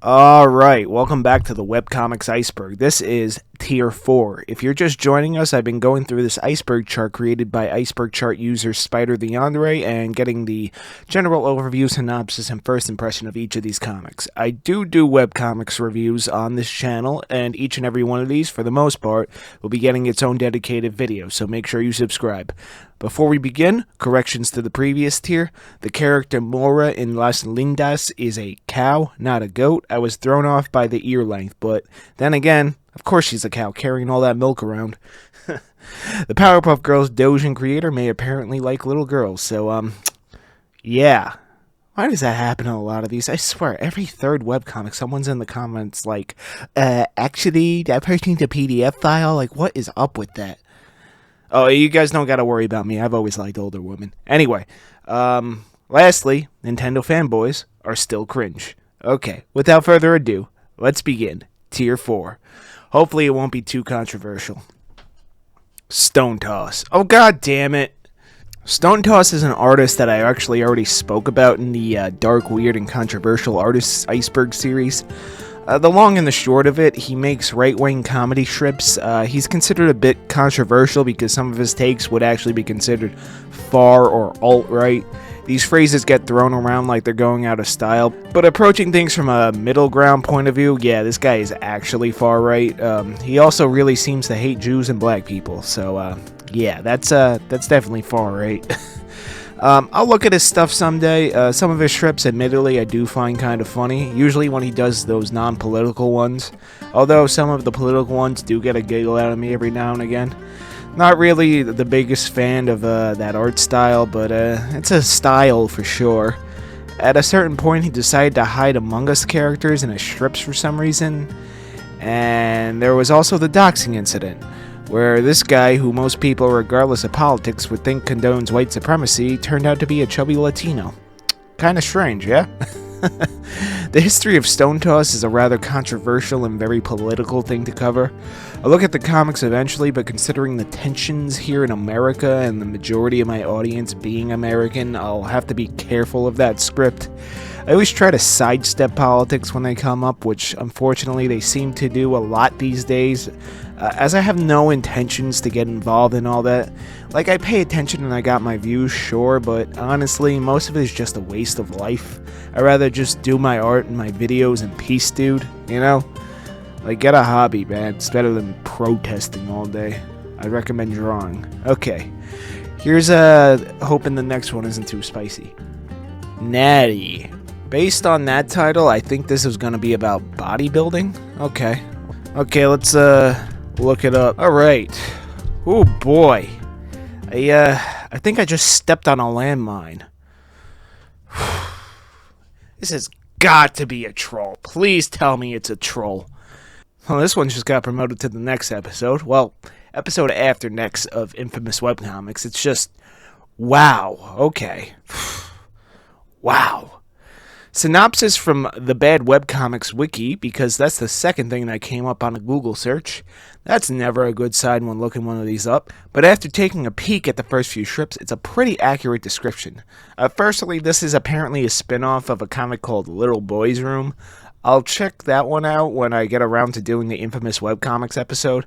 Alright, welcome back to the Webcomics Iceberg. This is Tier 4. If you're just joining us, I've been going through this iceberg chart created by iceberg chart user Spider the Yandere and getting the general overview, synopsis, and first impression of each of these comics. I do webcomics reviews on this channel, and each and every one of these, for the most part, will be getting its own dedicated video, so make sure you subscribe. Before we begin, corrections to the previous tier. The character Mora in Las Lindas is a cow, not a goat. I was thrown off by the ear length, but then again, of course she's a cow, carrying all that milk around. The Powerpuff Girls Dojin creator may apparently like little girls, so, yeah. Why does that happen in a lot of these? I swear, every third webcomic, someone's in the comments like, actually, that person needs a PDF file? Like, what is up with that? Oh, you guys don't gotta worry about me. I've always liked older women. Anyway, lastly, Nintendo fanboys are still cringe. Okay, without further ado, let's begin. Tier 4. Hopefully it won't be too controversial. Stonetoss. Oh, god damn it. Stonetoss is an artist that I actually already spoke about in the Dark, Weird, and Controversial Artists Iceberg series. The long and the short of it, he makes right-wing comedy strips. He's considered a bit controversial because some of his takes would actually be considered far or alt-right. These phrases get thrown around like they're going out of style, but approaching things from a middle ground point of view, yeah, this guy is actually far-right. He also really seems to hate Jews and black people, so yeah, that's definitely far-right. I'll look at his stuff someday. Some of his strips, admittedly, I do find kind of funny. Usually when he does those non-political ones. Although some of the political ones do get a giggle out of me every now and again. Not really the biggest fan of that art style, but it's a style for sure. At a certain point, he decided to hide Among Us characters in his strips for some reason. And there was also the doxing incident, where this guy, who most people, regardless of politics, would think condones white supremacy, turned out to be a chubby Latino. Kinda strange, yeah? The history of Stonetoss is a rather controversial and very political thing to cover. I'll look at the comics eventually, but considering the tensions here in America and the majority of my audience being American, I'll have to be careful of that script. I always try to sidestep politics when they come up, which unfortunately they seem to do a lot these days, as I have no intentions to get involved in all that. Like, I pay attention and I got my views, sure, but honestly, most of it is just a waste of life. I'd rather just do my art and my videos in peace, dude, you know? Like, get a hobby, man. It's better than protesting all day. I'd recommend drawing. Okay, here's hoping the next one isn't too spicy. Natty. Based on that title, I think this is gonna be about bodybuilding. Okay, let's look it up. Alright. Oh boy. I think I just stepped on a landmine. This has got to be a troll. Please tell me it's a troll. Well, this one just got promoted to the next episode. Well, episode after next of Infamous Webcomics. It's just, wow. Okay. Wow. Synopsis from the Bad Webcomics Wiki, because that's the second thing that came up on a Google search. That's never a good sign when looking one of these up, but after taking a peek at the first few strips, it's a pretty accurate description. Firstly, this is apparently a spin-off of a comic called Little Boy's Room. I'll check that one out when I get around to doing the Infamous Webcomics episode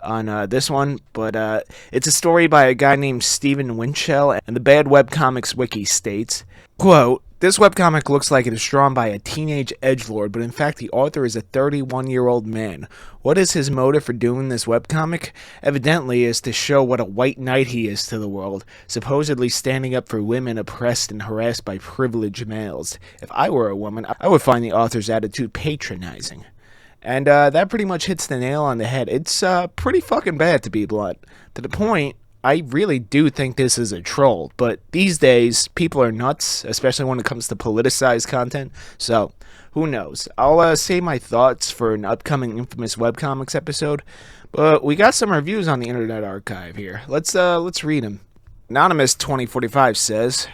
on this one, but it's a story by a guy named Stephen Winchell, and the Bad Webcomics Wiki states, quote, "This webcomic looks like it is drawn by a teenage edgelord, but in fact the author is a 31-year-old man. What is his motive for doing this webcomic? Evidently is to show what a white knight he is to the world, supposedly standing up for women oppressed and harassed by privileged males. If I were a woman, I would find the author's attitude patronizing." And that pretty much hits the nail on the head. It's pretty fucking bad, to be blunt. To the point, I really do think this is a troll, but these days, people are nuts, especially when it comes to politicized content, so who knows. I'll save my thoughts for an upcoming Infamous Webcomics episode, but we got some reviews on the Internet Archive here. Let's read them. Anonymous2045 says,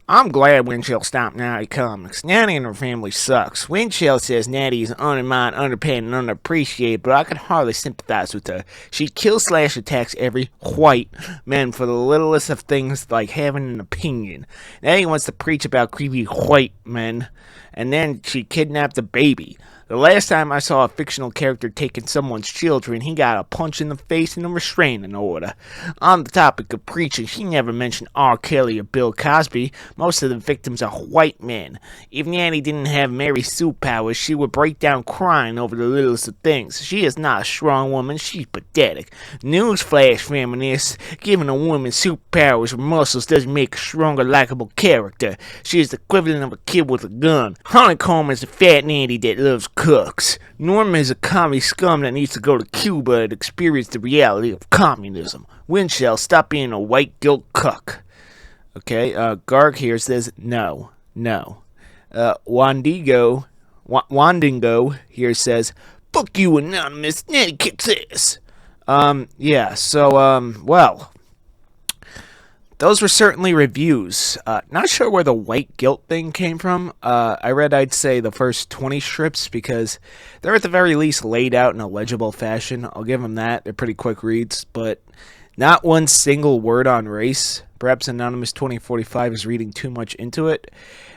I'm glad Windchill stopped Natty Comics. Natty and her family sucks. Windchill says Natty is undermined, underpaid, and underappreciated, but I can hardly sympathize with her. She kills/attacks every white man for the littlest of things like having an opinion. Natty wants to preach about creepy white men, and then she kidnapped a baby. The last time I saw a fictional character taking someone's children, he got a punch in the face and a restraining order. On the topic of preaching, she never mentioned R. Kelly or Bill Cosby. Most of the victims are white men. If Natty didn't have Mary Sue powers, she would break down crying over the littlest of things. She is not a strong woman, she's pathetic. Newsflash, feminists, giving a woman superpowers or muscles doesn't make a stronger, likable character. She is the equivalent of a kid with a gun. Honeycomb is a fat Natty that loves cooks. Norma is a commie scum that needs to go to Cuba and experience the reality of communism. Windshell, stop being a white guilt cuck. Okay, Garg here says no. Wandingo here says, fuck you, anonymous, Natty kicks ass. Well, those were certainly reviews. Not sure where the white guilt thing came from. I read, I'd say, the first 20 strips because they're at the very least laid out in a legible fashion. I'll give them that. They're pretty quick reads, but not one single word on race. Perhaps Anonymous 2045 is reading too much into it.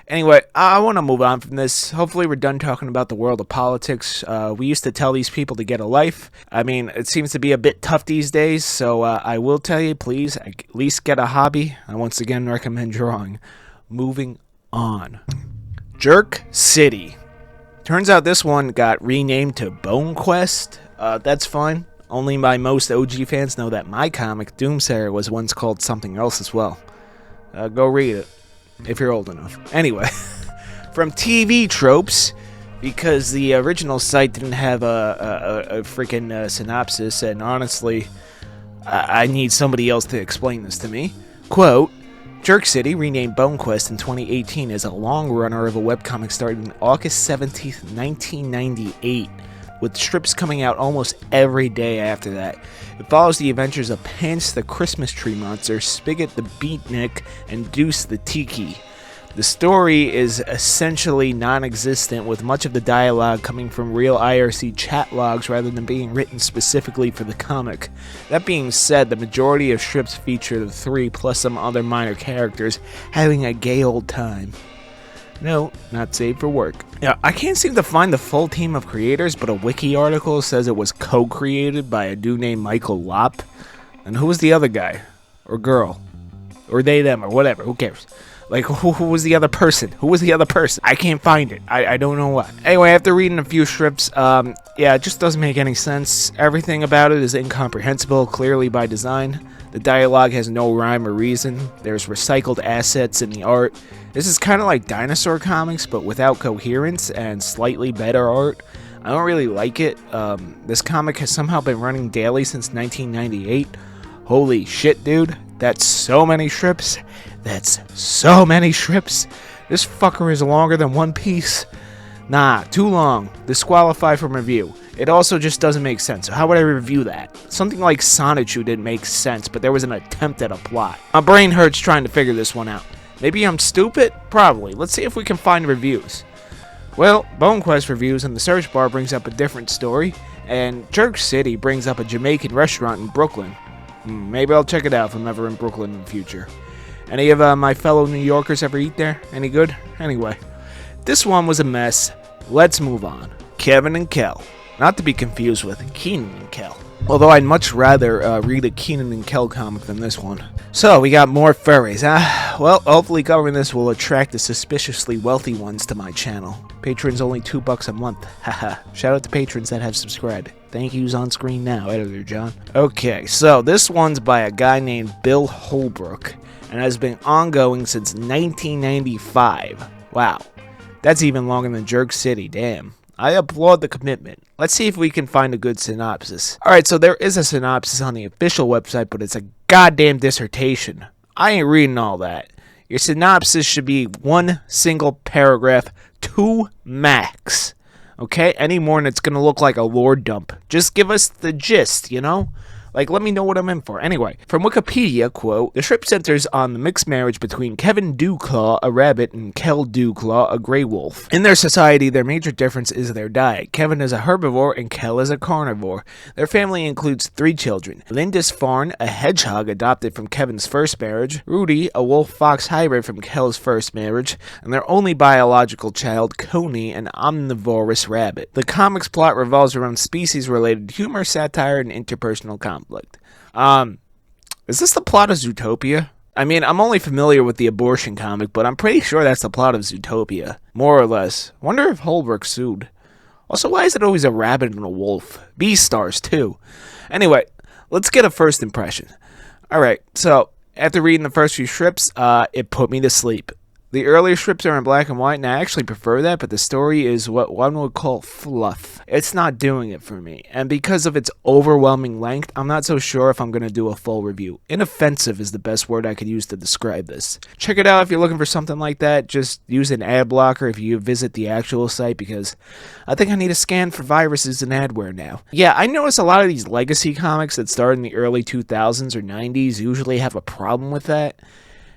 Anyway, I want to move on from this. Hopefully we're done talking about the world of politics. We used to tell these people to get a life. I mean, it seems to be a bit tough these days, so I will tell you, please, at least get a hobby. I once again recommend drawing. Moving on. Jerkcity. Turns out this one got renamed to Bone Quest. That's fine. Only my most OG fans know that my comic, Doomsayer, was once called something else as well. Go read it. If you're old enough. Anyway, from TV tropes, because the original site didn't have a freaking synopsis, and honestly, I need somebody else to explain this to me. Quote, Jerkcity, renamed Bone Quest in 2018, is a long runner of a webcomic starting August 17th, 1998. With strips coming out almost every day after that. It follows the adventures of Pants the Christmas Tree Monster, Spigot the Beatnik, and Deuce the Tiki. The story is essentially non-existent, with much of the dialogue coming from real IRC chat logs rather than being written specifically for the comic. That being said, the majority of strips feature the three plus some other minor characters having a gay old time. No, not safe for work. Yeah, I can't seem to find the full team of creators, but a wiki article says it was co-created by a dude named Michael Lopp. And who was the other guy? Or girl? Or they, them, or whatever, who cares? Like, who was the other person? Who was the other person? I can't find it. I don't know what. Anyway, after reading a few strips, yeah, it just doesn't make any sense. Everything about it is incomprehensible, clearly by design. The dialogue has no rhyme or reason. There's recycled assets in the art. This is kind of like dinosaur comics, but without coherence and slightly better art. I don't really like it. This comic has somehow been running daily since 1998. Holy shit, dude. That's so many strips. That's so many strips. This fucker is longer than One Piece. Nah, too long. Disqualified from review. It also just doesn't make sense. So how would I review that? Something like Sonichu didn't make sense, but there was an attempt at a plot. My brain hurts trying to figure this one out. Maybe I'm stupid? Probably. Let's see if we can find reviews. Well, Bone Quest reviews in the search bar brings up a different story, and Jerkcity brings up a Jamaican restaurant in Brooklyn. Maybe I'll check it out if I'm ever in Brooklyn in the future. Any of my fellow New Yorkers ever eat there? Any good? Anyway, this one was a mess. Let's move on. Kevin and Kell. Not to be confused with Keenan and Kell. Although I'd much rather read a Keenan and Kell comic than this one. So, we got more furries, huh? Well, hopefully covering this will attract the suspiciously wealthy ones to my channel. Patrons only $2 a month. Haha. Shout out to patrons that have subscribed. Thank yous on screen now, Editor John. Okay, so this one's by a guy named Bill Holbrook, and has been ongoing since 1995. Wow. That's even longer than Jerkcity, damn. I applaud the commitment. Let's see if we can find a good synopsis. Alright, so there is a synopsis on the official website, but it's a goddamn dissertation. I ain't reading all that. Your synopsis should be one single paragraph, 2 max. Okay? Any more and it's gonna look like a lore dump. Just give us the gist, you know? Like, let me know what I'm in for. Anyway, from Wikipedia, quote, the strip centers on the mixed marriage between Kevin Dewclaw, a rabbit, and Kell Dewclaw, a gray wolf. In their society, their major difference is their diet. Kevin is a herbivore and Kell is a carnivore. Their family includes 3 children. Lindisfarne, a hedgehog adopted from Kevin's first marriage, Rudy, a wolf-fox hybrid from Kell's first marriage, and their only biological child, Coney, an omnivorous rabbit. The comic's plot revolves around species-related humor, satire, and interpersonal conflict. Is this the plot of Zootopia? I mean, I'm only familiar with the abortion comic, but I'm pretty sure that's the plot of Zootopia. More or less. Wonder if Holbrook sued. Also, why is it always a rabbit and a wolf? Beastars, too. Anyway, let's get a first impression. Alright, so, after reading the first few strips, it put me to sleep. The earlier strips are in black and white, and I actually prefer that, but the story is what one would call fluff. It's not doing it for me, and because of its overwhelming length, I'm not so sure if I'm going to do a full review. Inoffensive is the best word I could use to describe this. Check it out if you're looking for something like that. Just use an ad blocker if you visit the actual site, because I think I need a scan for viruses and adware now. Yeah, I notice a lot of these legacy comics that started in the early 2000s or 90s usually have a problem with that.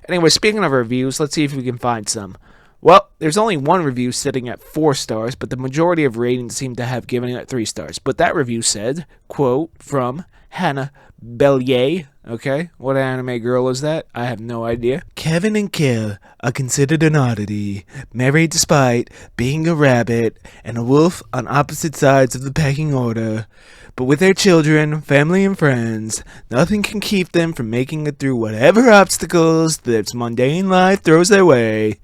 Anyway, speaking of reviews, let's see if we can find some. Well, there's only one review sitting at 4 stars, but the majority of ratings seem to have given it 3 stars. But that review said, quote, from Hannah Bellier. Okay, what anime girl is that? I have no idea. Kevin and Kell are considered an oddity, married despite being a rabbit and a wolf on opposite sides of the pecking order. But with their children, family, and friends, nothing can keep them from making it through whatever obstacles that mundane life throws their way.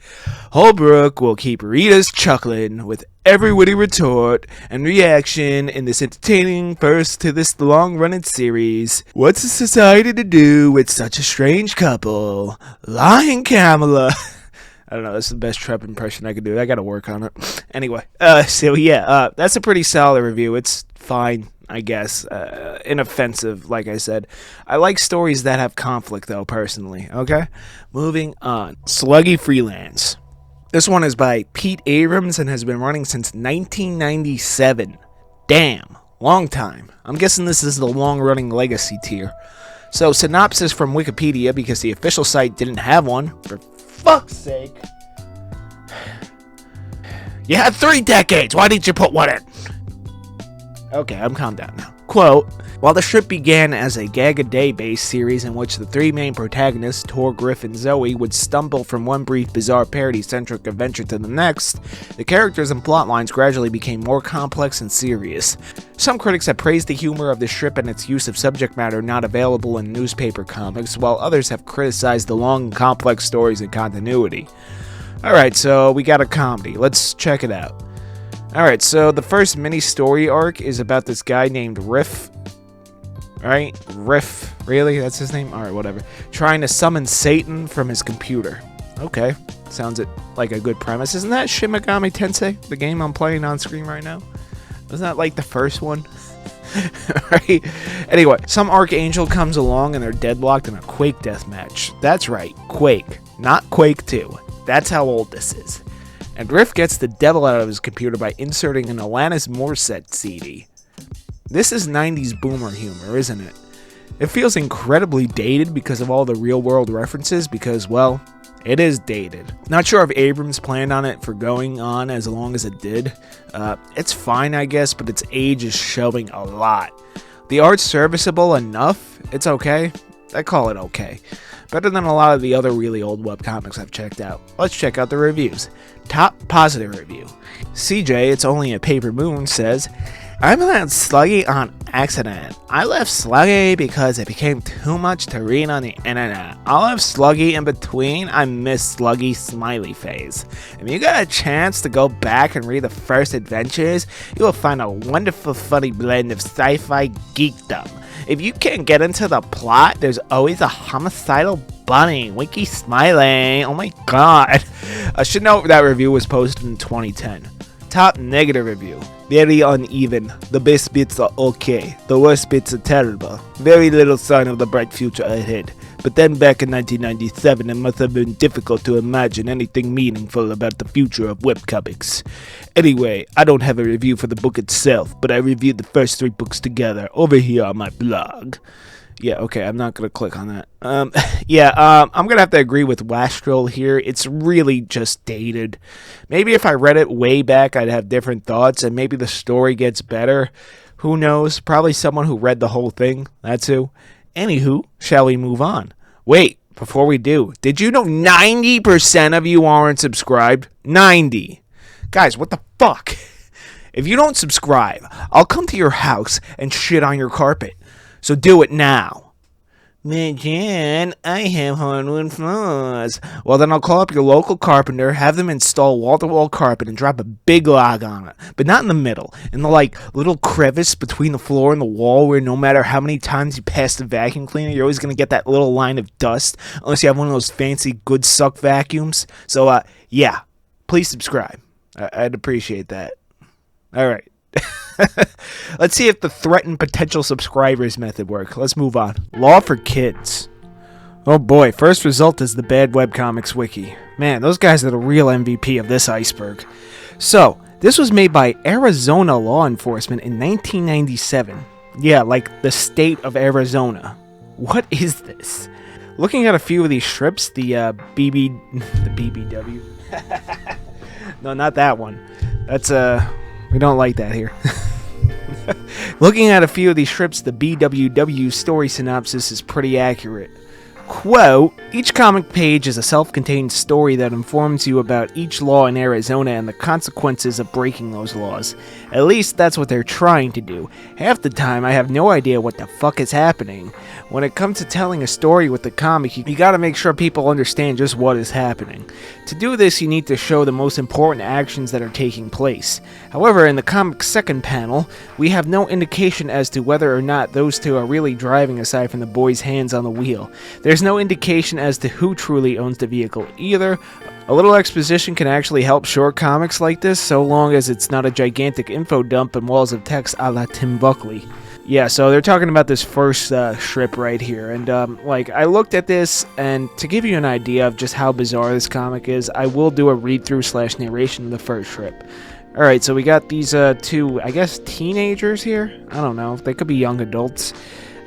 Holbrook will keep readers chuckling with every witty retort and reaction in this entertaining first to this long-running series. What's a society to do with such a strange couple? Lying Kamala. I don't know, that's the best Trump impression I could do. I gotta work on it. Anyway, so yeah, that's a pretty solid review. It's fine, I guess. Inoffensive, like I said. I like stories that have conflict, though, personally. Okay? Moving on. Sluggy Freelance. This one is by Pete Abrams and has been running since 1997. Damn. Long time. I'm guessing this is the long-running legacy tier. So, synopsis from Wikipedia, because the official site didn't have one. For fuck's sake. You had 3 decades. Why didn't you put one in? Okay, I'm calmed down now. Quote, while the strip began as a gag-a-day based series in which the 3 main protagonists, Tor, Griff, and Zoe, would stumble from one brief bizarre parody-centric adventure to the next, the characters and plotlines gradually became more complex and serious. Some critics have praised the humor of the strip and its use of subject matter not available in newspaper comics, while others have criticized the long and complex stories and continuity. Alright, so we got a comedy. Let's check it out. Alright, so the first mini-story arc is about this guy named Riff. Right? Riff. Really? That's his name? Alright, whatever. Trying to summon Satan from his computer. Okay. Sounds like a good premise. Isn't that Shin Megami Tensei? The game I'm playing on screen right now? Wasn't that like the first one? Right? Anyway, some Archangel comes along and they're deadlocked in a Quake deathmatch. That's right. Quake. Not Quake 2. That's how old this is. And Riff gets the devil out of his computer by inserting an Alanis Morissette CD. This is 90s boomer humor, isn't it? It feels incredibly dated because of all the real-world references, because, well, it is dated. Not sure if Abrams planned on it for going on as long as it did. It's fine, I guess, but its age is showing a lot. The art's serviceable enough. It's okay. I call it okay. Better than a lot of the other really old webcomics I've checked out. Let's check out the reviews. Top positive review. CJ, It's Only a Paper Moon, says, I allowed Sluggy on accident. I left Sluggy because it became too much to read on the internet. All of Sluggy in between, I miss Sluggy smiley face. If you got a chance to go back and read the first adventures, you will find a wonderful funny blend of sci-fi geekdom. If you can't get into the plot, there's always a homicidal bunny. Winky smiling. Oh my god. I should note that review was posted in 2010. Top negative review. Very uneven. The best bits are okay. The worst bits are terrible. Very little sign of the bright future ahead. But then back in 1997, it must have been difficult to imagine anything meaningful about the future of webcomics. Anyway, I don't have a review for the book itself, but I reviewed the first 3 books together over here on my blog. Yeah, okay, I'm not going to click on that. I'm going to have to agree with Wastrel here. It's really just dated. Maybe if I read it way back, I'd have different thoughts, and maybe the story gets better. Who knows? Probably someone who read the whole thing. That's who. Anywho, shall we move on? Wait, before we do, did you know 90% of you aren't subscribed? 90. Guys, what the fuck? If you don't subscribe, I'll come to your house and shit on your carpet. So do it now. Man, I have hardwood floors. Well, then I'll call up your local carpenter, have them install wall-to-wall carpet, and drop a big log on it. But not in the middle. In the, little crevice between the floor and the wall where no matter how many times you pass the vacuum cleaner, you're always going to get that little line of dust. Unless you have one of those fancy good suck vacuums. So, yeah. Please subscribe. I'd appreciate that. Alright. Let's see if the threatened potential subscribers method works. Let's move on. Law for kids. Oh boy, first result is the bad webcomics wiki. Man, those guys are the real MVP of this iceberg. So, this was made by Arizona law enforcement in 1997. Yeah, like the state of Arizona. What is this? Looking at a few of these strips, the BBW. No, not that one. That's, we don't like that here. Looking at a few of these strips, the BWW story synopsis is pretty accurate. Quote, each comic page is a self-contained story that informs you about each law in Arizona and the consequences of breaking those laws. At least that's what they're trying to do. Half the time I have no idea what the fuck is happening. When it comes to telling a story with the comic, you gotta make sure people understand just what is happening. To do this, you need to show the most important actions that are taking place. However, in the comic's second panel, we have no indication as to whether or not those two are really driving aside from the boy's hands on the wheel. There's no indication as to who truly owns the vehicle either. A little exposition can actually help short comics like this, so long as it's not a gigantic info dump and walls of text a la Tim Buckley. Yeah, so they're talking about this first strip right here, and I looked at this, and to give you an idea of just how bizarre this comic is, I will do a read-through / narration of the first strip. Alright, so we got these two, I guess, teenagers here? I don't know, they could be young adults.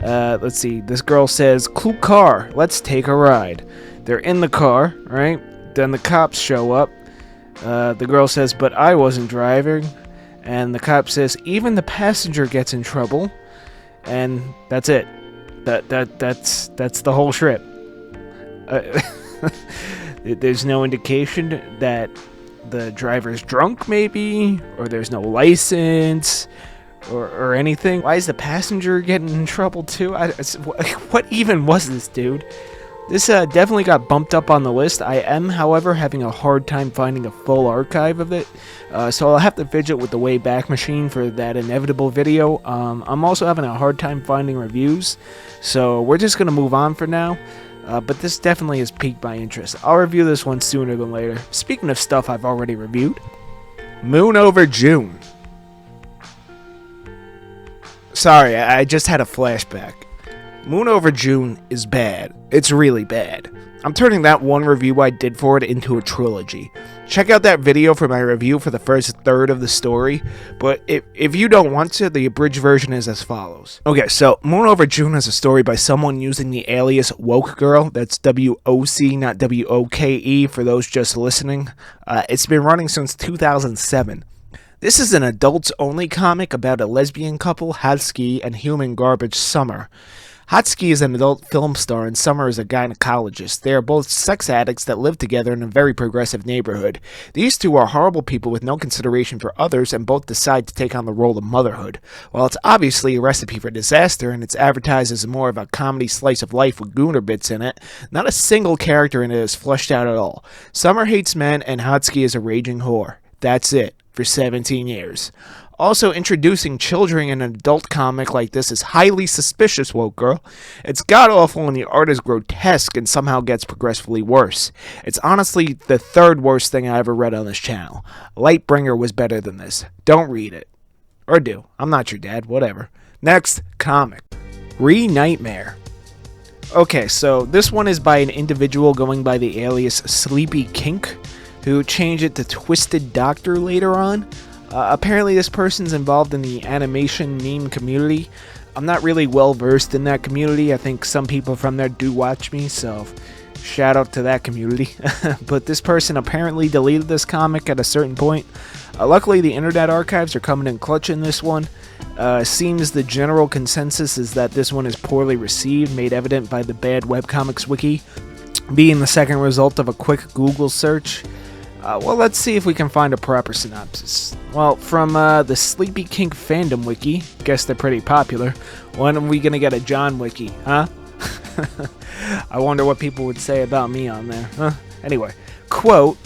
Let's see, this girl says, "Cool car, let's take a ride." They're in the car, right? Then the cops show up. The girl says, "But I wasn't driving." And the cop says, "Even the passenger gets in trouble." And that's it. That's the whole strip. There's no indication that the driver's drunk, maybe, or there's no license, or anything. Why is the passenger getting in trouble too? What even was this, dude? This definitely got bumped up on the list. I am, however, having a hard time finding a full archive of it, so I'll have to fidget with the Wayback Machine for that inevitable video. I'm also having a hard time finding reviews, so we're just going to move on for now. But this definitely has piqued my interest. I'll review this one sooner than later. Speaking of stuff I've already reviewed, Moon Over June. Sorry, I just had a flashback. Moon Over June is bad. It's really bad. I'm turning that one review I did for it into a trilogy. Check out that video for my review for the first third of the story, but if you don't want to, the abridged version is as follows. Okay, so Moon Over June is a story by someone using the alias Woke Girl. That's W-O-C, not W-O-K-E, for those just listening. It's been running since 2007. This is an adults-only comic about a lesbian couple, Hatsuki, and human garbage Summer. Hatsuki is an adult film star and Summer is a gynecologist. They are both sex addicts that live together in a very progressive neighborhood. These two are horrible people with no consideration for others and both decide to take on the role of motherhood. While it's obviously a recipe for disaster and it's advertised as more of a comedy slice of life with gooner bits in it, not a single character in it is fleshed out at all. Summer hates men and Hatsuki is a raging whore. That's it. For 17 years. Also, introducing children in an adult comic like this is highly suspicious, woke girl. It's god-awful and the art is grotesque and somehow gets progressively worse. It's honestly the third worst thing I ever read on this channel. Lightbringer was better than this. Don't read it. Or do. I'm not your dad, whatever. Next, comic. Re-Nightmare. Okay, so this one is by an individual going by the alias Sleepy Kink, who changed it to Twisted Doctor later on. Apparently this person's involved in the animation meme community. I'm not really well versed in that community. I think some people from there do watch me, so shout out to that community. But this person apparently deleted this comic at a certain point. Luckily the internet archives are coming in clutch in this one. Seems the general consensus is that this one is poorly received, made evident by the bad webcomics wiki, being the second result of a quick Google search. Well, let's see if we can find a proper synopsis. Well, from the Sleepy Kink fandom wiki, guess they're pretty popular. When are we gonna get a John wiki, huh? I wonder what people would say about me on there, huh? Anyway, quote,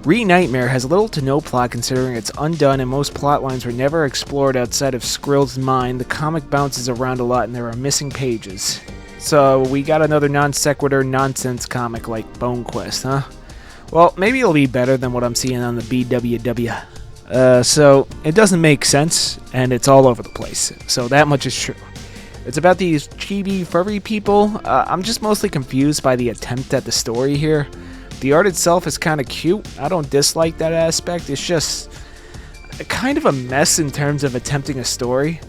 Re-Nightmare has little to no plot considering it's undone and most plotlines were never explored outside of Skrill's mind. The comic bounces around a lot and there are missing pages. So we got another non-sequitur nonsense comic like Bone Quest, huh? Well, maybe it'll be better than what I'm seeing on the BWW. So it doesn't make sense and it's all over the place. So that much is true. It's about these chibi furry people. I'm just mostly confused by the attempt at the story here. The art itself is kind of cute. I don't dislike that aspect. It's just kind of a mess in terms of attempting a story.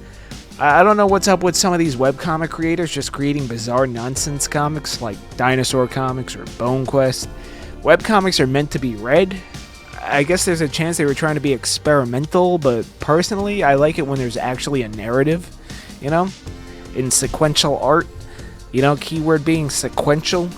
I don't know what's up with some of these webcomic creators just creating bizarre nonsense comics like Dinosaur Comics or Bone Quest. Webcomics are meant to be read. I guess there's a chance they were trying to be experimental, but personally I like it when there's actually a narrative, you know, in sequential art. You know, keyword being sequential.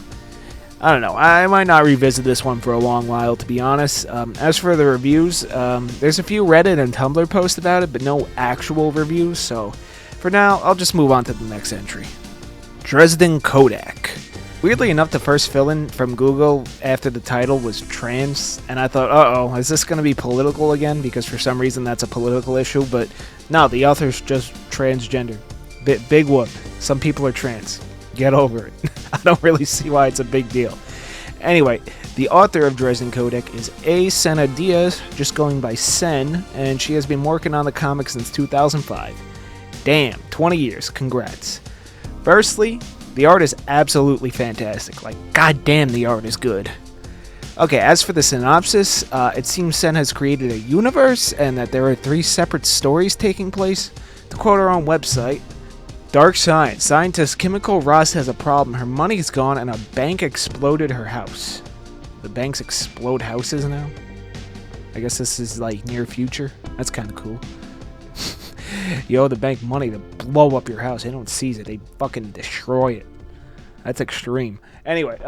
I don't know, I might not revisit this one for a long while, to be honest. As for the reviews, there's a few Reddit and Tumblr posts about it, but no actual reviews, so for now, I'll just move on to the next entry. Dresden Codak. Weirdly enough, the first fill-in from Google after the title was trans, and I thought, uh-oh, is this going to be political again? Because for some reason that's a political issue, but no, the author's just transgender. Big whoop. Some people are trans. Get over it. I don't really see why it's a big deal. Anyway, the author of Dresden Codak is A. Senna Diaz, just going by Sen, and she has been working on the comic since 2005. Damn, 20 years. Congrats. Firstly, the art is absolutely fantastic. Like, goddamn, the art is good. Okay, as for the synopsis, it seems Sen has created a universe and that there are 3 separate stories taking place. To quote her own website, Dark Science. Scientist Chemical Ross has a problem. Her money's gone and a bank exploded her house. The banks explode houses now? I guess this is like near future. That's kind of cool. You owe the bank money to blow up your house. They don't seize it. They fucking destroy it. That's extreme. Anyway,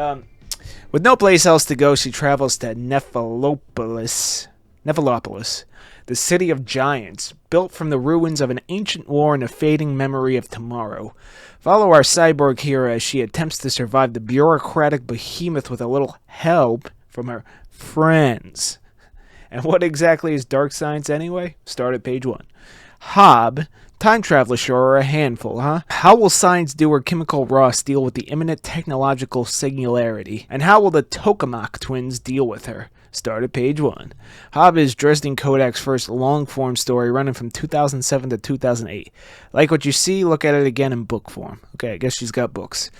with no place else to go, she travels to Nephalopolis, the city of giants, built from the ruins of an ancient war and a fading memory of tomorrow. Follow our cyborg hero as she attempts to survive the bureaucratic behemoth with a little help from her friends. And what exactly is Dark Science anyway? Start at page 1. Hob, time traveler sure are a handful, huh? How will science doer Chemical Ross deal with the imminent technological singularity? And how will the Tokamak twins deal with her? Start at page 1. Hob is Dresden Codak's first long-form story running from 2007 to 2008. Like what you see, look at it again in book form. Okay, I guess she's got books.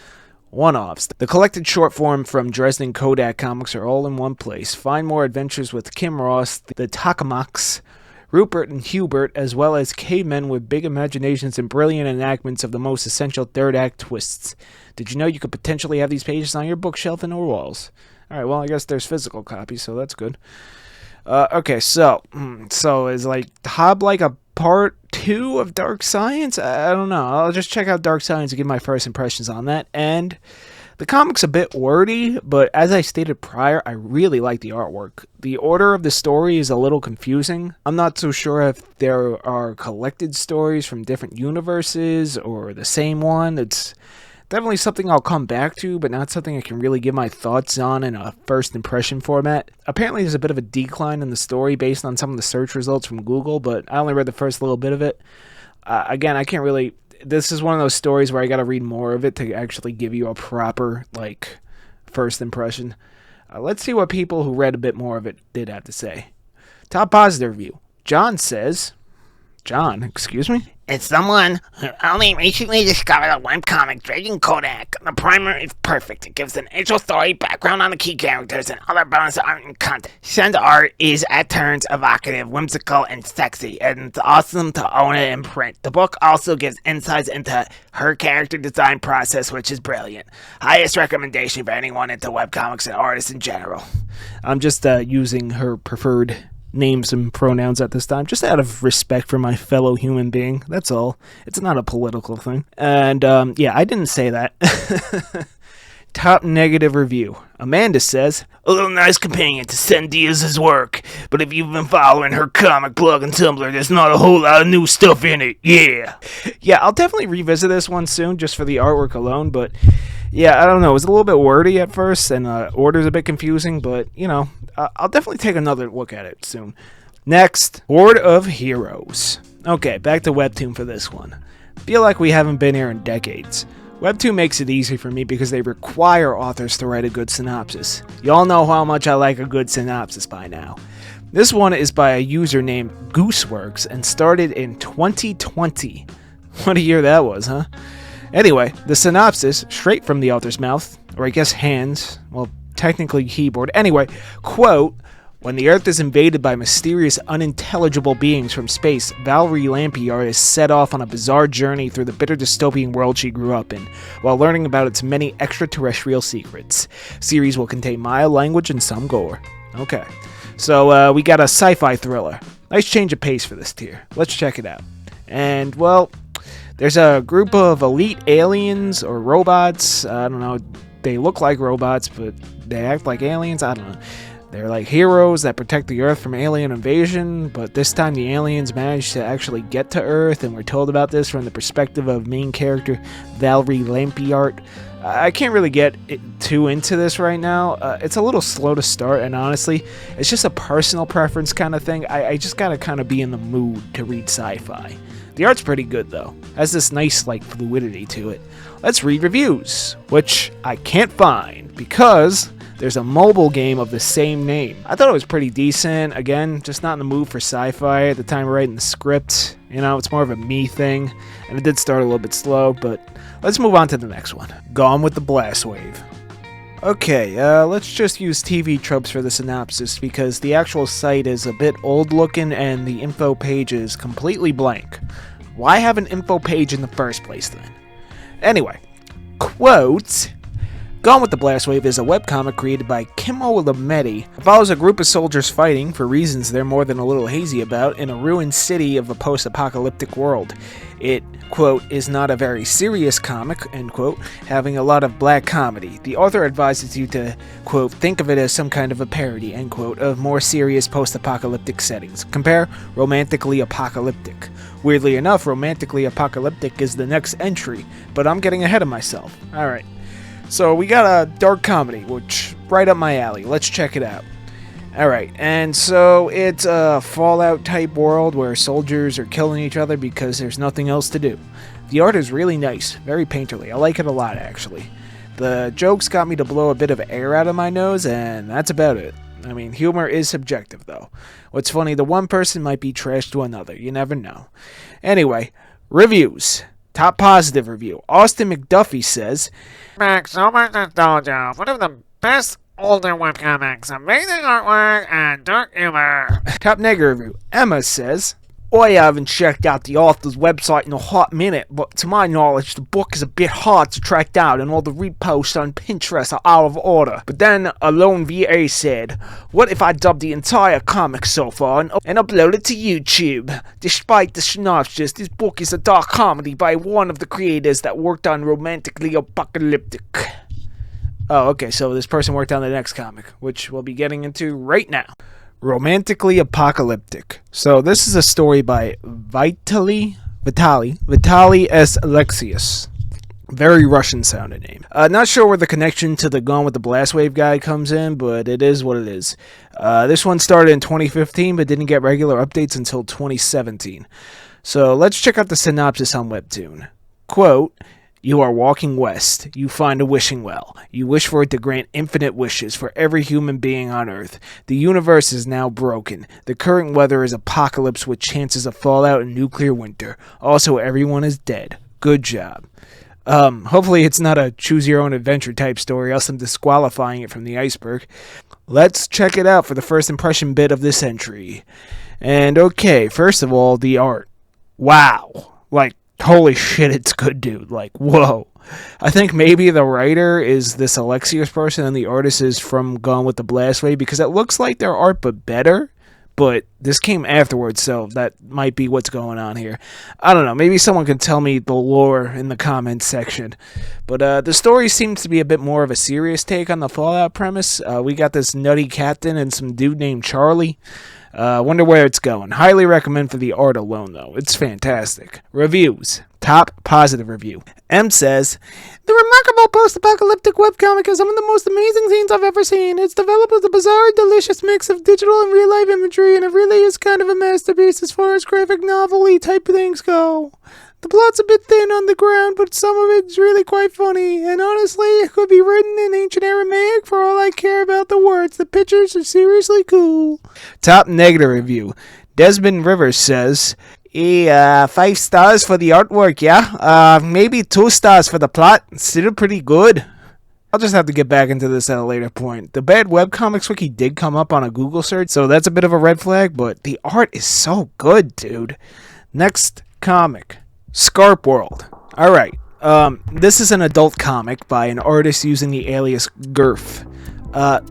One-offs. The collected short form from Dresden Codak comics are all in one place. Find more adventures with Kim Ross, the Tokamaks, Rupert and Hubert, as well as cavemen with big imaginations and brilliant enactments of the most essential third act twists. Did you know you could potentially have these pages on your bookshelf and or walls? Alright, well, I guess there's physical copies, so that's good. Okay, so is like Hob like a part 2 of Dark Science? I don't know. I'll just check out Dark Science and give my first impressions on that. And the comic's a bit wordy, but as I stated prior, I really like the artwork. The order of the story is a little confusing. I'm not so sure if there are collected stories from different universes or the same one. Definitely something I'll come back to, but not something I can really give my thoughts on in a first impression format. Apparently there's a bit of a decline in the story based on some of the search results from Google, but I only read the first little bit of it. Again, I can't really... This is one of those stories where I gotta read more of it to actually give you a proper, first impression. Let's see what people who read a bit more of it did have to say. Top positive review. John says... John, excuse me? It's someone who only recently discovered a webcomic, Dresden Codak. The primer is perfect. It gives an intro story, background on the key characters, and other bonus art and content. Send art is at turns evocative, whimsical, and sexy, and it's awesome to own it in print. The book also gives insights into her character design process, which is brilliant. Highest recommendation for anyone into webcomics and artists in general. I'm just using her preferred names and pronouns at this time, just out of respect for my fellow human being. That's all. It's not a political thing. And, yeah, I didn't say that. Top negative review. Amanda says, a little nice companion to Sen Diaz's work, but if you've been following her comic blog and Tumblr, there's not a whole lot of new stuff in it, yeah. Yeah, I'll definitely revisit this one soon, just for the artwork alone, but yeah, I don't know, it was a little bit wordy at first, and order's a bit confusing, but, you know, I'll definitely take another look at it soon. Next, Horde of Heroes. Okay, back to Webtoon for this one. Feel like we haven't been here in decades. Webtoon makes it easy for me because they require authors to write a good synopsis. Y'all know how much I like a good synopsis by now. This one is by a user named Gooseworks and started in 2020. What a year that was, huh? Anyway, the synopsis, straight from the author's mouth, or I guess hands, well, technically keyboard. Anyway, quote, when the Earth is invaded by mysterious, unintelligible beings from space, Valerie Lampiard is set off on a bizarre journey through the bitter dystopian world she grew up in, while learning about its many extraterrestrial secrets. Series will contain mild language and some gore. Okay, so we got a sci-fi thriller. Nice change of pace for this tier. Let's check it out. And, well, there's a group of elite aliens or robots. I don't know, they look like robots, but they act like aliens. I don't know. They're like heroes that protect the Earth from alien invasion, but this time the aliens managed to actually get to Earth, and we're told about this from the perspective of main character Valerie Lampiard. I can't really get too into this right now. It's a little slow to start, and honestly, it's just a personal preference kind of thing. I just gotta kind of be in the mood to read sci-fi. The art's pretty good, though. Has this nice, fluidity to it. Let's read reviews, which I can't find, because there's a mobile game of the same name. I thought it was pretty decent. Again, just not in the mood for sci-fi at the time of writing the script. You know, it's more of a me thing, and it did start a little bit slow, but let's move on to the next one. Gone with the Blastwave. Okay, let's just use TV tropes for the synopsis, because the actual site is a bit old-looking and the info page is completely blank. Why have an info page in the first place, then? Anyway, quote... Gone with the Blastwave is a webcomic created by Kimmo Lametti. It follows a group of soldiers fighting, for reasons they're more than a little hazy about, in a ruined city of a post-apocalyptic world. It, quote, is not a very serious comic, end quote, having a lot of black comedy. The author advises you to, quote, think of it as some kind of a parody, end quote, of more serious post-apocalyptic settings. Compare Romantically Apocalyptic. Weirdly enough, Romantically Apocalyptic is the next entry, but I'm getting ahead of myself. Alright. So we got a dark comedy, which right up my alley. Let's check it out. Alright, and so it's a Fallout type world where soldiers are killing each other because there's nothing else to do. The art is really nice, very painterly. I like it a lot, actually. The jokes got me to blow a bit of air out of my nose, and that's about it. I mean, humor is subjective, though. What's funny, the one person might be trash to another. You never know. Anyway, reviews. Top positive review. Austin McDuffie says, Max, so much nostalgia. One of the best older webcomics. Amazing artwork and dark humor. Top negative review. Emma says, I haven't checked out the author's website in a hot minute, but to my knowledge, the book is a bit hard to track down and all the reposts on Pinterest are out of order. But then a lone VA said, what if I dubbed the entire comic so far and upload it to YouTube? Despite the synopsis, this book is a dark comedy by one of the creators that worked on Romantically Apocalyptic. Oh, okay, so this person worked on the next comic, which we'll be getting into right now. Romantically Apocalyptic. So this is a story by Vitaly S. Alexius. Very Russian sounding name. Not sure where the connection to the Gone with the Blastwave guy comes in, but it is what it is. This one started in 2015, but didn't get regular updates until 2017. So let's check out the synopsis on Webtoon. Quote, "You are walking west. You find a wishing well. You wish for it to grant infinite wishes for every human being on Earth. The universe is now broken. The current weather is apocalypse with chances of fallout and nuclear winter. Also, everyone is dead. Good job." Hopefully it's not a choose-your-own-adventure type story, else I'm disqualifying it from the iceberg. Let's check it out for the first impression bit of this entry. And okay, first of all, the art. Wow. Like, holy shit, it's good, dude. Like, whoa. I think maybe the writer is this Alexios person and the artist is from Gone with the Blastwave, because it looks like their art but better. But this came afterwards, so that might be what's going on here. I don't know. Maybe someone can tell me the lore in the comments section. But the story seems to be a bit more of a serious take on the Fallout premise. We got this nutty captain and some dude named Charlie. Wonder where it's going. Highly recommend for the art alone, though. It's fantastic. Reviews. Top positive review. M says, "The remarkable post-apocalyptic webcomic is some of the most amazing scenes I've ever seen. It's developed with a bizarre, delicious mix of digital and real-life imagery, and it really is kind of a masterpiece as far as graphic novel-y type things go. The plot's a bit thin on the ground, but some of it's really quite funny, and honestly, it could be written in ancient Aramaic for all I care about the words. The pictures are seriously cool." Top negative review. Desmond Rivers says, 5 stars for the artwork, yeah? Maybe 2 stars for the plot. Still pretty good. I'll just have to get back into this at a later point. The bad webcomics wiki did come up on a Google search, so that's a bit of a red flag, but the art is so good, dude. Next comic. Skarpworld. Alright, this is an adult comic by an artist using the alias Gurf.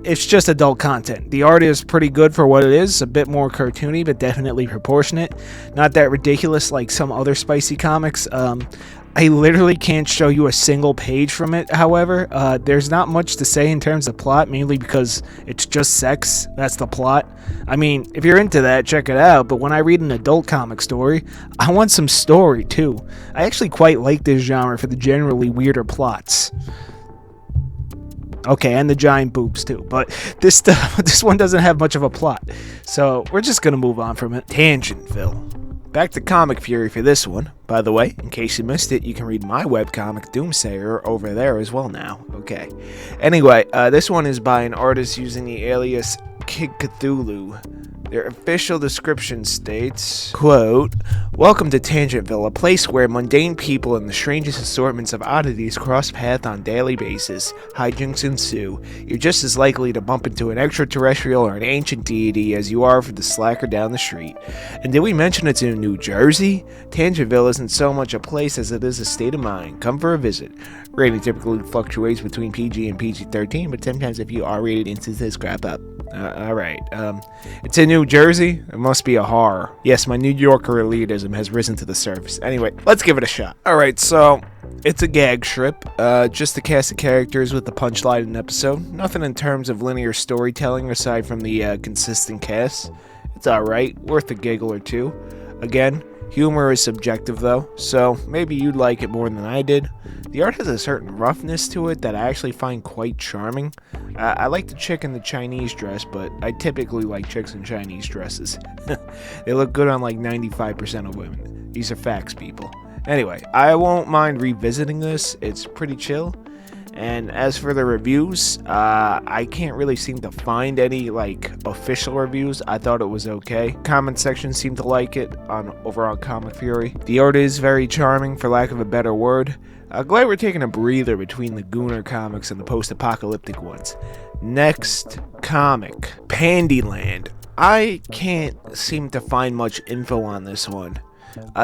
It's just adult content. The art is pretty good for what it is, a bit more cartoony, but definitely proportionate. Not that ridiculous like some other spicy comics. I literally can't show you a single page from it, however. There's not much to say in terms of plot, mainly because it's just sex. That's the plot. I mean, if you're into that, check it out, but when I read an adult comic story, I want some story, too. I actually quite like this genre for the generally weirder plots. Okay, and the giant boobs too, but this one doesn't have much of a plot, so we're just gonna move on from it. Tangentville. Back to Comic Fury for this one. By the way, in case you missed it, you can read my webcomic Doomsayer over there as well now. Okay. Anyway, this one is by an artist using the alias Kid Cthulhu. Their official description states, quote, "Welcome to Tangentville, a place where mundane people and the strangest assortments of oddities cross paths on a daily basis. Hijinks ensue. You're just as likely to bump into an extraterrestrial or an ancient deity as you are for the slacker down the street. And did we mention it's in New Jersey? Tangentville isn't so much a place as it is a state of mind. Come for a visit. Rating typically fluctuates between PG and PG-13, but sometimes if you R-rated instances crop up." Alright, it's in New Jersey? It must be a horror. Yes, my New Yorker elitism has risen to the surface. Anyway, let's give it a shot. Alright, so, it's a gag strip. Just a cast of characters with the punchline in an episode. Nothing in terms of linear storytelling aside from the consistent cast. It's alright, worth a giggle or two. Again, humor is subjective though, so maybe you'd like it more than I did. The art has a certain roughness to it that I actually find quite charming. I like the chick in the Chinese dress, but I typically like chicks in Chinese dresses. They look good on like 95% of women. These are facts, people. Anyway, I won't mind revisiting this. It's pretty chill. And as for the reviews, I can't really seem to find any like official reviews. I thought it was okay. Comment section seemed to like it over on Comic Fury. The art is very charming, for lack of a better word. Glad we're taking a breather between the Gooner comics and the post-apocalyptic ones. Next comic, Pandyland. I can't seem to find much info on this one.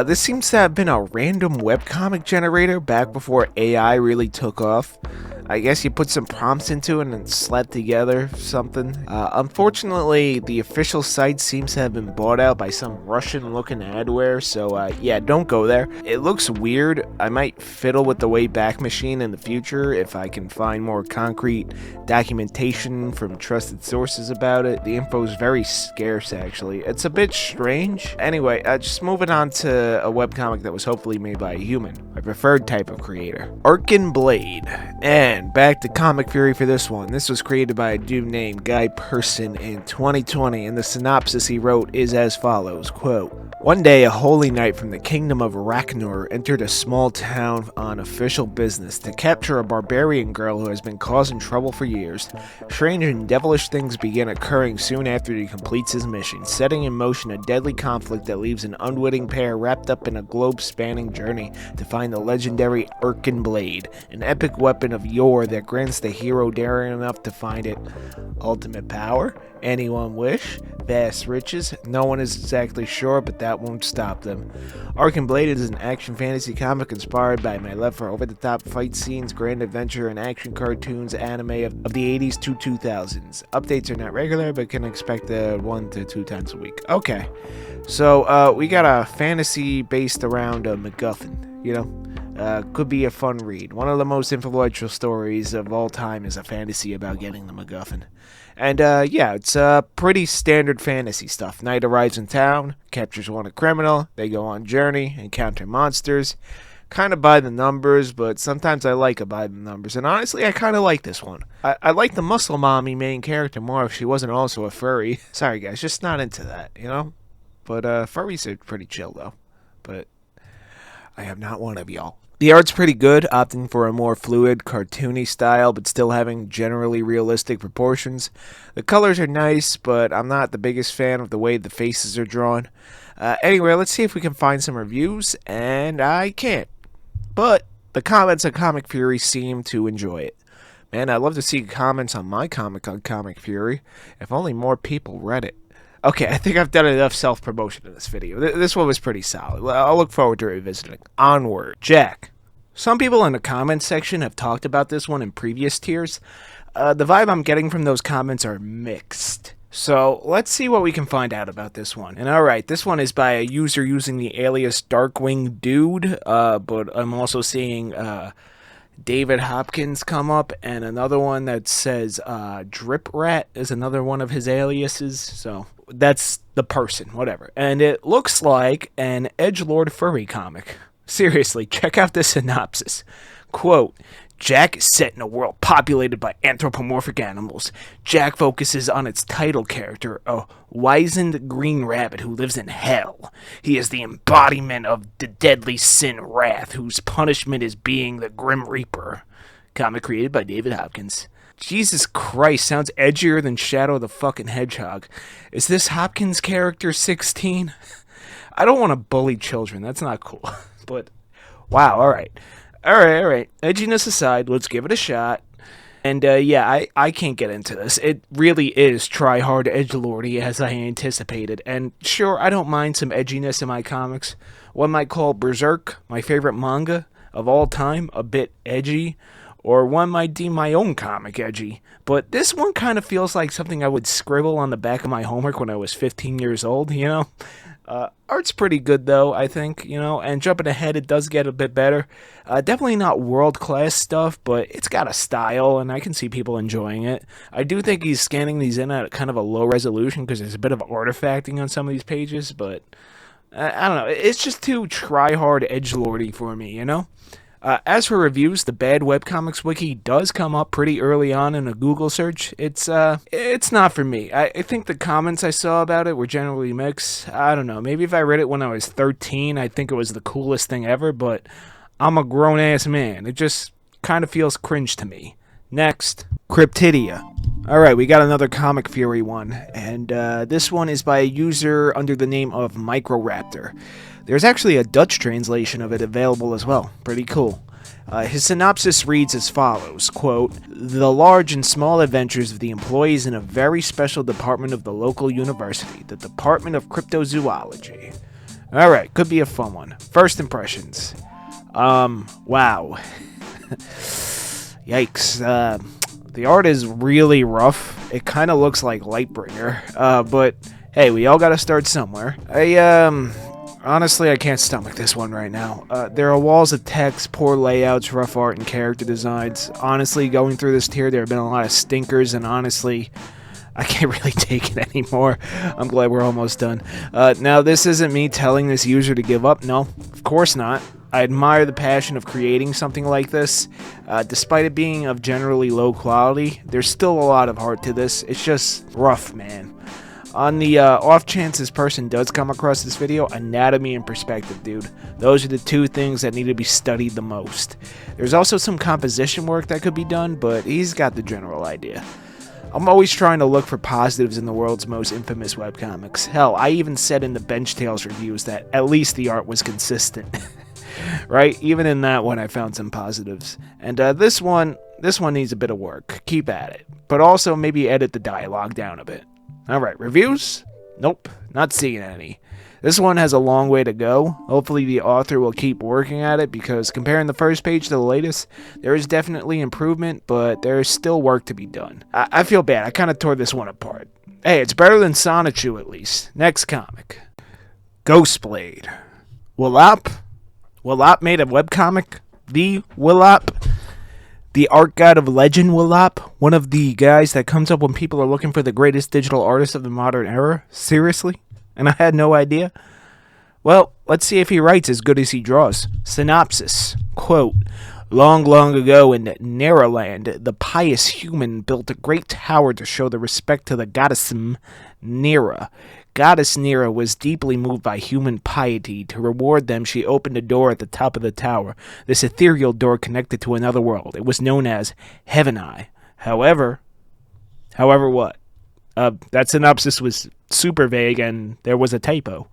This seems to have been a random webcomic generator back before AI really took off. I guess you put some prompts into it and slapped together something. Unfortunately, the official site seems to have been bought out by some Russian-looking adware, so yeah, don't go there. It looks weird. I might fiddle with the Wayback Machine in the future if I can find more concrete documentation from trusted sources about it. The info is very scarce, actually. It's a bit strange. Anyway, just moving on to a webcomic that was hopefully made by a human, my preferred type of creator. Arkin Blade. And back to Comic Fury for this one. This was created by a dude named Guy Person in 2020, and the synopsis he wrote is as follows, quote, "One day, a holy knight from the kingdom of Ragnar entered a small town on official business to capture a barbarian girl who has been causing trouble for years. Strange and devilish things begin occurring soon after he completes his mission, setting in motion a deadly conflict that leaves an unwitting pair wrapped up in a globe-spanning journey to find the legendary Arkin Blade, an epic weapon of yore that grants the hero daring enough to find it. Ultimate power? Anyone wish? Vast riches? No one is exactly sure, but that won't stop them. Arkin Blade is an action fantasy comic inspired by my love for over-the-top fight scenes, grand adventure, and action cartoons anime of the 80s to 2000s. Updates are not regular, but can expect 1 to 2 times a week." Okay, so we got a fantasy based around a MacGuffin, you know? Could be a fun read. One of the most influential stories of all time is a fantasy about getting the MacGuffin. And yeah, it's pretty standard fantasy stuff. Knight arrives in town, captures one criminal, they go on journey, encounter monsters. Kind of by the numbers, but sometimes I like it by the numbers. And honestly, I kind of like this one. I like the muscle mommy main character more if she wasn't also a furry. Sorry guys, just not into that, you know? But furries are pretty chill though. But I am not one of y'all. The art's pretty good, opting for a more fluid, cartoony style, but still having generally realistic proportions. The colors are nice, but I'm not the biggest fan of the way the faces are drawn. Anyway, let's see if we can find some reviews, and I can't. But the comments on Comic Fury seem to enjoy it. Man, I'd love to see comments on my comic on Comic Fury, if only more people read it. Okay, I think I've done enough self-promotion in this video. This one was pretty solid. I'll look forward to revisiting. Onward. Jack. Some people in the comments section have talked about this one in previous tiers. The vibe I'm getting from those comments are mixed. So, let's see what we can find out about this one. And alright, this one is by a user using the alias Darkwing Dude, but I'm also seeing David Hopkins come up, and another one that says Drip Rat is another one of his aliases, so that's the person, whatever. And it looks like an edgelord furry comic. Seriously, check out the synopsis. Quote, "Jack is set in a world populated by anthropomorphic animals. Jack focuses on its title character, a wizened green rabbit who lives in hell. He is the embodiment of the deadly sin Wrath, whose punishment is being the Grim Reaper." Comic created by David Hopkins. Jesus Christ, sounds edgier than Shadow the fucking Hedgehog. Is this Hopkins character 16? I don't want to bully children, that's not cool. But, wow, alright. Alright. Edginess aside, let's give it a shot. And, yeah, I can't get into this. It really is try-hard edgelordy as I anticipated. And, sure, I don't mind some edginess in my comics. One might call Berserk, my favorite manga of all time, a bit edgy. Or one might deem my own comic edgy. But this one kind of feels like something I would scribble on the back of my homework when I was 15 years old, you know? Art's pretty good though, I think, you know, and jumping ahead, it does get a bit better. Definitely not world-class stuff, but it's got a style, and I can see people enjoying it. I do think he's scanning these in at kind of a low resolution, because there's a bit of artifacting on some of these pages, but I don't know, it's just too try-hard edgelordy for me, you know? As for reviews, the Bad Webcomics Wiki does come up pretty early on in a Google search. It's not for me. I think the comments I saw about it were generally mixed. I don't know, maybe if I read it when I was 13, I'd think it was the coolest thing ever, but I'm a grown-ass man. It just kind of feels cringe to me. Next, Cryptidia. Alright, we got another Comic Fury one, and this one is by a user under the name of Microraptor. There's actually a Dutch translation of it available as well. Pretty cool. His synopsis reads as follows, quote, "The large and small adventures of the employees in a very special department of the local university, the Department of Cryptozoology." Alright, could be a fun one. First impressions. Wow. Yikes. The art is really rough. It kind of looks like Lightbringer. But, hey, we all gotta start somewhere. Honestly, I can't stomach this one right now. There are walls of text, poor layouts, rough art, and character designs. Honestly, going through this tier, there have been a lot of stinkers, and honestly, I can't really take it anymore. I'm glad we're almost done. Now, this isn't me telling this user to give up. No, of course not. I admire the passion of creating something like this. Despite it being of generally low quality, there's still a lot of heart to this. It's just rough, man. On the off chance this person does come across this video, anatomy and perspective, dude. Those are the two things that need to be studied the most. There's also some composition work that could be done, but he's got the general idea. I'm always trying to look for positives in the world's most infamous webcomics. Hell, I even said in the Bench Tales reviews that at least the art was consistent. Right? Even in that one I found some positives. And this one needs a bit of work. Keep at it. But also maybe edit the dialogue down a bit. Alright, reviews? Nope, not seeing any. This one has a long way to go. Hopefully the author will keep working at it, because comparing the first page to the latest, there is definitely improvement, but there is still work to be done. I feel bad, I kind of tore this one apart. Hey, it's better than Sonichu at least. Next comic. Ghostblade. Willop made a webcomic? The Willop? The art god of legend Willop? One of the guys that comes up when people are looking for the greatest digital artist of the modern era? Seriously? And I had no idea? Well, let's see if he writes as good as he draws. Synopsis. Quote, long, long ago in Neraland, the pious human built a great tower to show the respect to the goddess Nera. Goddess Nera was deeply moved by human piety. To reward them, she opened a door at the top of the tower. This ethereal door connected to another world. It was known as Heaven Eye. However what? That synopsis was super vague, and there was a typo.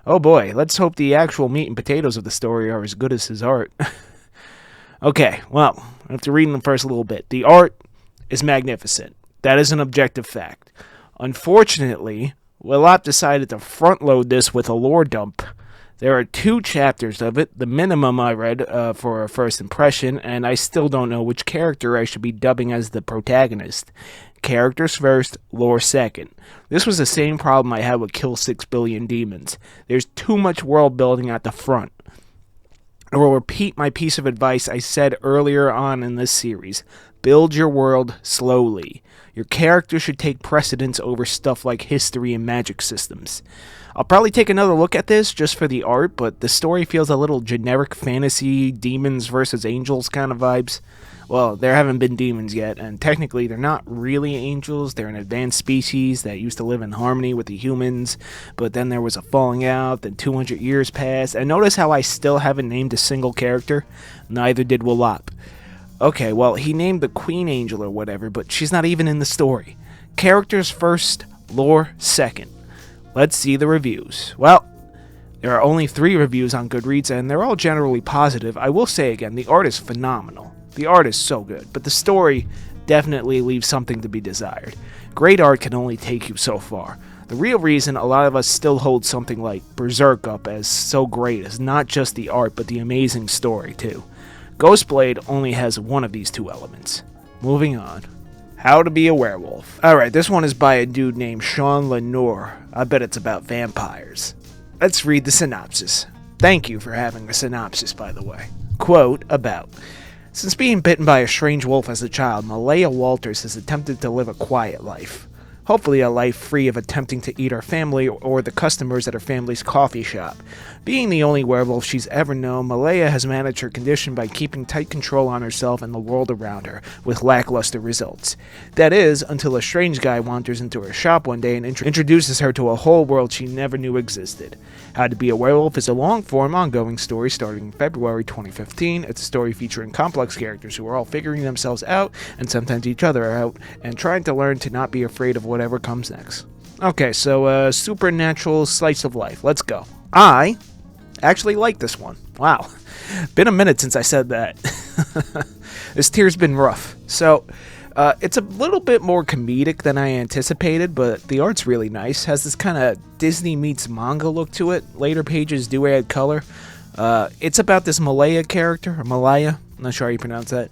Oh boy, let's hope the actual meat and potatoes of the story are as good as his art. Okay, well, I have to read in the first little bit. The art is magnificent. That is an objective fact. Unfortunately, Willop decided to front-load this with a lore dump. There are 2 chapters of it, the minimum I read for a first impression, and I still don't know which character I should be dubbing as the protagonist. Characters first, lore second. This was the same problem I had with Kill 6 Billion Demons. There's too much world building at the front. I will repeat my piece of advice I said earlier on in this series. Build your world slowly. Your character should take precedence over stuff like history and magic systems. I'll probably take another look at this just for the art, but the story feels a little generic fantasy, demons versus angels kind of vibes. Well, there haven't been demons yet, and technically they're not really angels. They're an advanced species that used to live in harmony with the humans, but then there was a falling out, then 200 years passed, and notice how I still haven't named a single character? Neither did Willop. Okay, well, he named the Queen Angel or whatever, but she's not even in the story. Characters first, lore second. Let's see the reviews. Well, there are only 3 reviews on Goodreads, and they're all generally positive. I will say again, the art is phenomenal. The art is so good, but the story definitely leaves something to be desired. Great art can only take you so far. The real reason a lot of us still hold something like Berserk up as so great is not just the art, but the amazing story, too. Ghostblade only has one of these 2 elements. Moving on. How to be a werewolf. Alright, this one is by a dude named Sean Lenore. I bet it's about vampires. Let's read the synopsis. Thank you for having a synopsis, by the way. Quote, about. Since being bitten by a strange wolf as a child, Malaya Walters has attempted to live a quiet life. Hopefully a life free of attempting to eat her family or the customers at her family's coffee shop. Being the only werewolf she's ever known, Malaya has managed her condition by keeping tight control on herself and the world around her, with lackluster results. That is, until a strange guy wanders into her shop one day and introduces her to a whole world she never knew existed. How to Be a Werewolf is a long-form, ongoing story starting in February 2015. It's a story featuring complex characters who are all figuring themselves out, and sometimes each other out, and trying to learn to not be afraid of whatever comes next. Okay, so supernatural slice of life. Let's go. I actually like this one. Wow. Been a minute since I said that. This tier's been rough. So, it's a little bit more comedic than I anticipated, but the art's really nice. Has this kind of Disney meets manga look to it. Later pages do add color. It's about this Malaya character, or Malaya, I'm not sure how you pronounce that,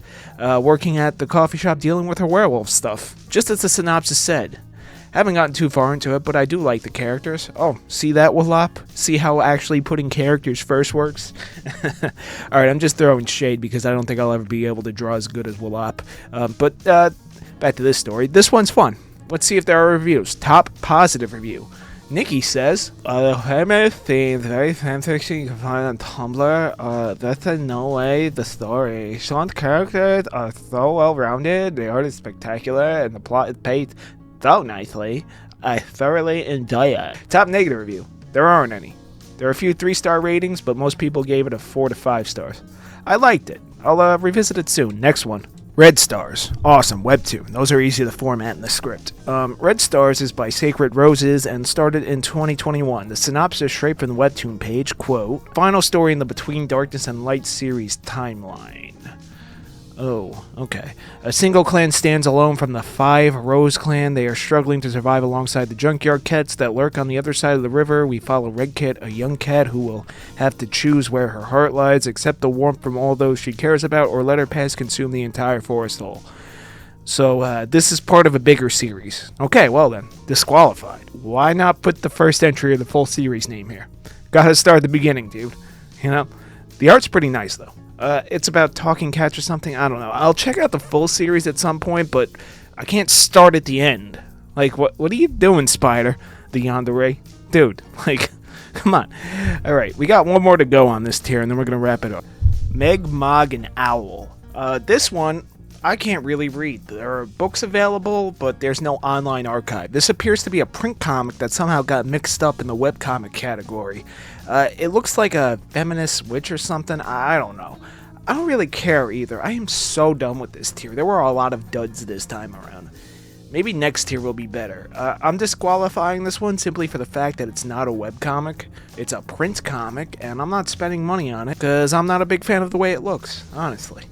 working at the coffee shop dealing with her werewolf stuff. Just as the synopsis said. Haven't gotten too far into it, but I do like the characters. Oh, see that, Willop? See how actually putting characters first works? Alright, I'm just throwing shade because I don't think I'll ever be able to draw as good as Willop. But back to this story. This one's fun. Let's see if there are reviews. Top positive review. Nikki says, the behemoth theme, very fanfiction you can find on Tumblr. That's in no way the story. Sean's characters are so well rounded, the art is spectacular, and the plot is paced so nicely. I thoroughly enjoy it. Top negative review. There aren't any. There are a few 3-star ratings, but most people gave it a 4 to 5 stars. I liked it. I'll revisit it soon. Next one. Red Stars. Awesome. Webtoon. Those are easy to format in the script. Red Stars is by Sacred Roses and started in 2021. The synopsis straight from the Webtoon page, quote, final story in the Between Darkness and Light series timeline. Oh, okay. A single clan stands alone from the 5 Rose clan. They are struggling to survive alongside the junkyard cats that lurk on the other side of the river. We follow Red Cat, a young cat who will have to choose where her heart lies, accept the warmth from all those she cares about, or let her past consume the entire forest whole. So, this is part of a bigger series. Okay, well then, disqualified. Why not put the first entry of the full series name here? Gotta start at the beginning, dude. You know? The art's pretty nice, though. It's about talking cats or something. I don't know. I'll check out the full series at some point, but I can't start at the end. Like, what are you doing, Spider? The Yandere? Dude, like, come on. Alright, we got one more to go on this tier, and then we're going to wrap it up. Megg, Mogg and Owl. This one, I can't really read. There are books available, but there's no online archive. This appears to be a print comic that somehow got mixed up in the webcomic category. It looks like a feminist witch or something. I don't know. I don't really care either. I am so done with this tier. There were a lot of duds this time around. Maybe next tier will be better. I'm disqualifying this one simply for the fact that it's not a webcomic. It's a print comic, and I'm not spending money on it because I'm not a big fan of the way it looks, honestly.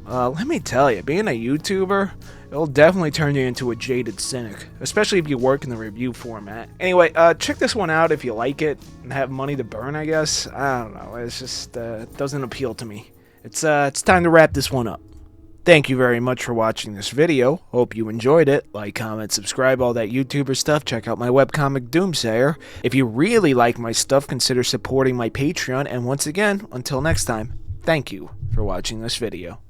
Let me tell you, being a YouTuber, it'll definitely turn you into a jaded cynic, especially if you work in the review format. Anyway, check this one out if you like it and have money to burn, I guess. I don't know, it's just, doesn't appeal to me. It's time to wrap this one up. Thank you very much for watching this video. Hope you enjoyed it. Like, comment, subscribe, all that YouTuber stuff. Check out my webcomic Doomsayer. If you really like my stuff, consider supporting my Patreon. And once again, until next time, thank you for watching this video.